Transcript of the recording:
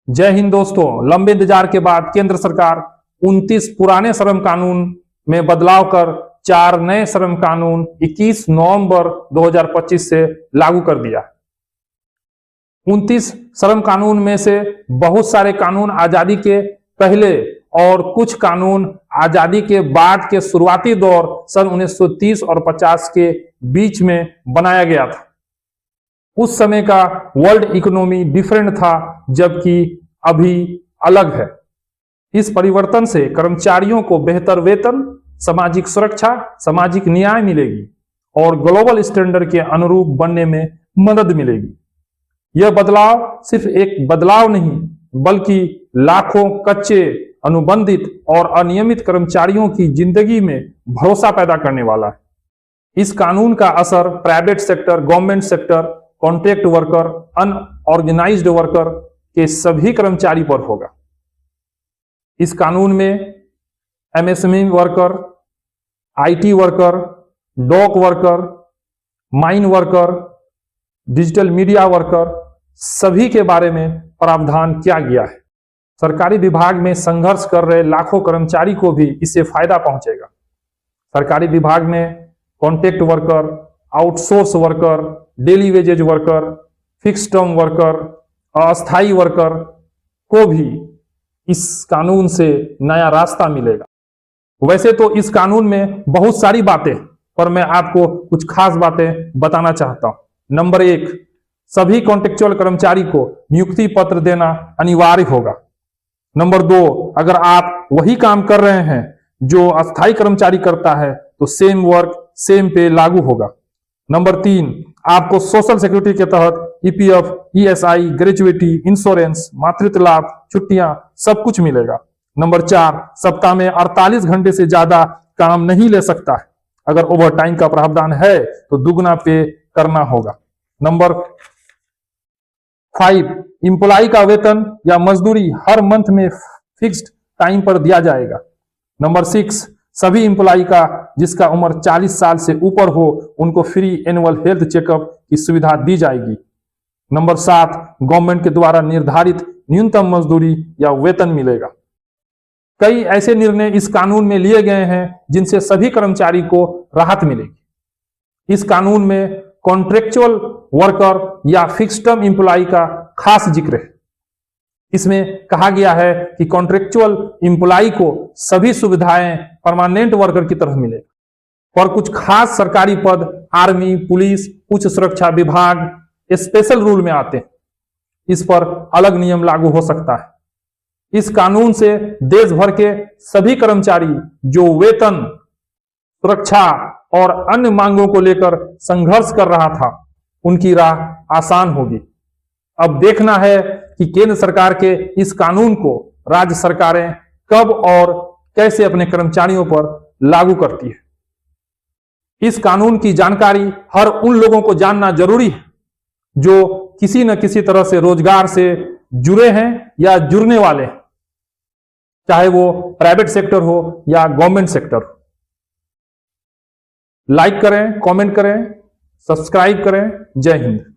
जय हिंद दोस्तों। लंबे इंतजार के बाद केंद्र सरकार 29 पुराने श्रम कानून में बदलाव कर 4 नए श्रम कानून 21 नवंबर 2025 से लागू कर दिया। 29 श्रम कानून में से बहुत सारे कानून आजादी के पहले और कुछ कानून आजादी के बाद के शुरुआती दौर सन 1930 और 50 के बीच में बनाया गया था। उस समय का वर्ल्ड इकोनॉमी डिफरेंट था, जबकि अभी अलग है। इस परिवर्तन से कर्मचारियों को बेहतर वेतन, सामाजिक सुरक्षा, सामाजिक न्याय मिलेगी और ग्लोबल स्टैंडर्ड के अनुरूप बनने में मदद मिलेगी। यह बदलाव सिर्फ एक बदलाव नहीं, बल्कि लाखों कच्चे, अनुबंधित और अनियमित कर्मचारियों की जिंदगी में भरोसा पैदा करने वाला है। इस कानून का असर private sector, government sector, contract worker, unorganized worker के सभी कर्मचारी पर होगा। इस कानून में MSME worker, IT worker, dock worker, mine worker, digital media worker सभी के बारे में प्रावधान किया गया है। सरकारी विभाग में संघर्ष कर रहे लाखों कर्मचारी को भी इससे फायदा पहुंचेगा। सरकारी विभाग में contract worker, outsource worker, daily wages worker, fix term worker, अस्थायी वर्कर को भी इस कानून से नया रास्ता मिलेगा। वैसे तो इस कानून में बहुत सारी बातें, पर मैं आपको कुछ खास बातें बताना चाहता हूं। नंबर 1, सभी कॉन्ट्रेक्चुअल कर्मचारी को नियुक्ति पत्र देना अनिवार्य होगा। नंबर 2, अगर आप वही काम कर रहे हैं जो अस्थायी कर्मचारी करता है तो सेम वर्क सेम पे लागू होगा। नंबर 3, आपको सोशल सिक्योरिटी के तहत ईपीएफ, ईएसआई, ग्रेजुएटी, इंश्योरेंस, मातृत्व लाभ, छुट्टियां सब कुछ मिलेगा। नंबर 4, सप्ताह में 48 घंटे से ज्यादा काम नहीं ले सकता है। अगर ओवर टाइम का प्रावधान है तो दुगना पे करना होगा। नंबर 5, इंप्लॉय का वेतन या मजदूरी हर मंथ में फिक्स्ड टाइम पर दिया जाएगा। नंबर 6, सभी इंप्लॉय का जिसका उम्र 40 साल से ऊपर हो उनको फ्री एनुअल हेल्थ चेकअप की सुविधा दी जाएगी। नंबर 7, गवर्नमेंट के द्वारा निर्धारित न्यूनतम मजदूरी या वेतन मिलेगा। कई ऐसे निर्णय इस कानून में लिए गए हैं जिनसे सभी कर्मचारी को राहत मिलेगी। इस कानून में कॉन्ट्रेक्चुअल वर्कर या फिक्स टर्म इंप्लॉय का खास जिक्र है। इसमें कहा गया है कि कॉन्ट्रेक्चुअल इंप्लॉय को सभी सुविधाएं परमानेंट वर्कर की तरह मिलेगा, पर कुछ खास सरकारी पद आर्मी, पुलिस, उच्च सुरक्षा विभाग स्पेशल रूल में आते हैं। इस पर अलग नियम लागू हो सकता है। इस कानून से देश भर के सभी कर्मचारी जो वेतन, सुरक्षा और अन्य मांगों को लेकर संघर्ष कर रहा था, उनकी राह आसान होगी। अब देखना है कि केंद्र सरकार के इस कानून को राज्य सरकारें कब और कैसे अपने कर्मचारियों पर लागू करती है। इस कानून की जानकारी हर उन लोगों को जानना जरूरी है जो किसी न किसी तरह से रोजगार से जुड़े हैं या जुड़ने वाले हैं, चाहे वो प्राइवेट सेक्टर हो या गवर्नमेंट सेक्टर हो। लाइक करें, कमेंट करें, सब्सक्राइब करें। जय हिंद।